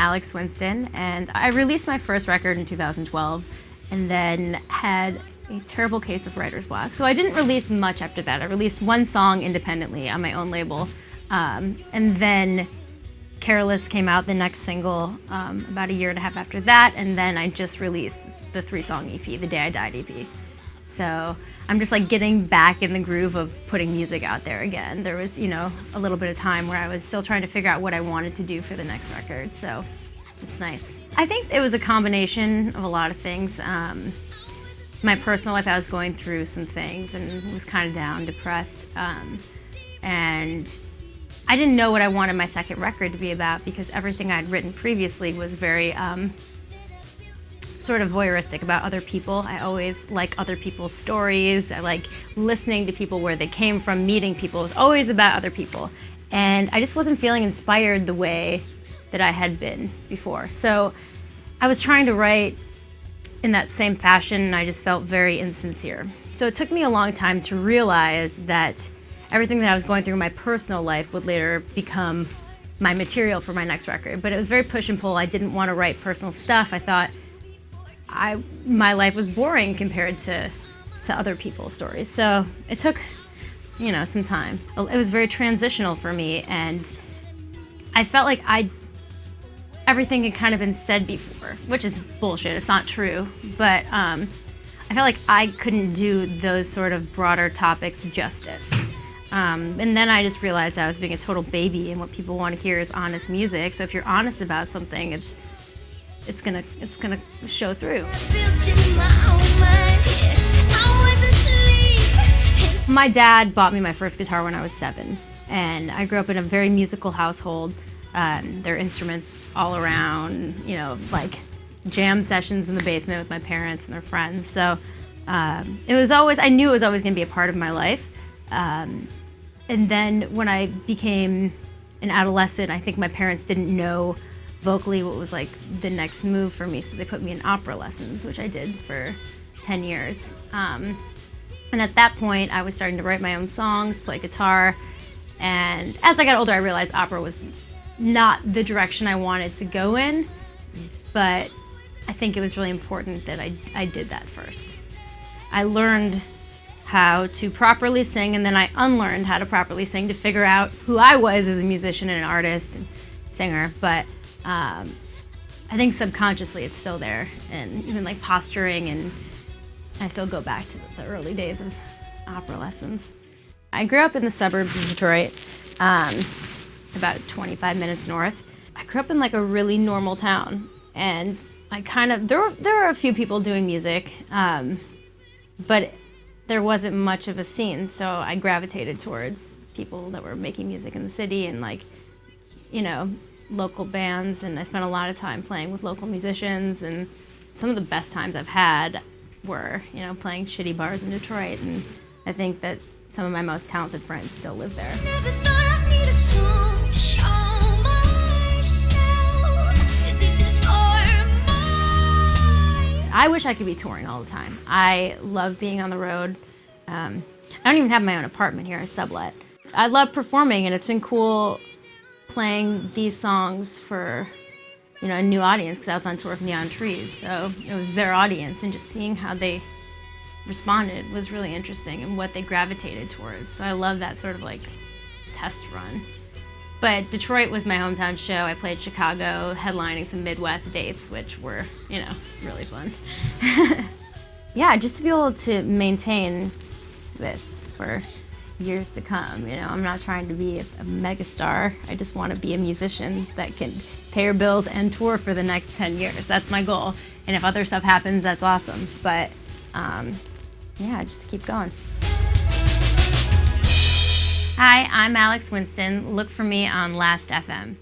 Alex Winston, and I released my first record in 2012 and then had a terrible case of writer's block. So I didn't release much after that. I released one song independently on my own label, and then Careless came out, the next single, about a year and a half after that, and then I just released the 3-song EP, The Day I Died EP. So I'm just like getting back in the groove of putting music out there again. There was, a little bit of time where I was still trying to figure out what I wanted to do for the next record, so it's nice. I think it was a combination of a lot of things. My personal life, I was going through some things and was kind of down, depressed, and I didn't know what I wanted my second record to be about because everything I'd written previously was very sort of voyeuristic about other people. I always like other people's stories. I like listening to people, where they came from, meeting people. It was always about other people. And I just wasn't feeling inspired the way that I had been before. So I was trying to write in that same fashion, and I just felt very insincere. So it took me a long time to realize that everything that I was going through in my personal life would later become my material for my next record. But it was very push and pull. I didn't want to write personal stuff. I thought my life was boring compared to other people's stories. So it took, some time. It was very transitional for me, and I felt like everything had kind of been said before, which is bullshit. It's not true. But I felt like I couldn't do those sort of broader topics justice. And then I just realized I was being a total baby, and what people want to hear is honest music. So if you're honest about something, it's gonna show through. My dad bought me my first guitar when I was 7, and I grew up in a very musical household. There are instruments all around, like jam sessions in the basement with my parents and their friends. So I knew it was always going to be a part of my life. And then when I became an adolescent, I think my parents didn't know vocally what was like the next move for me, so they put me in opera lessons, which I did for 10 years. And at that point, I was starting to write my own songs, play guitar, and as I got older, I realized opera was not the direction I wanted to go in, but I think it was really important that I did that first. I learned how to properly sing, and then I unlearned how to properly sing to figure out who I was as a musician and an artist and singer. But I think subconsciously it's still there, and even like posturing, and I still go back to the early days of opera lessons. I grew up in the suburbs of Detroit, about 25 minutes north. I grew up in like a really normal town, and there were a few people doing music, but there wasn't much of a scene, so I gravitated towards people that were making music in the city and local bands, and I spent a lot of time playing with local musicians, and some of the best times I've had were, playing shitty bars in Detroit, and I think that some of my most talented friends still live there. Never thought I'd need a song to show myself. This is for I wish I could be touring all the time. I love being on the road. I don't even have my own apartment here, I sublet. I love performing, and it's been cool playing these songs for a new audience, because I was on tour with Neon Trees, so it was their audience, and just seeing how they responded was really interesting, and what they gravitated towards. So I love that sort of like test run. But Detroit was my hometown show. I played Chicago, headlining some Midwest dates, which were, really fun. Yeah, just to be able to maintain this for years to come. I'm not trying to be a megastar. I just want to be a musician that can pay her bills and tour for the next 10 years. That's my goal. And if other stuff happens, that's awesome. But yeah, just keep going. Hi, I'm Alex Winston. Look for me on Last.fm.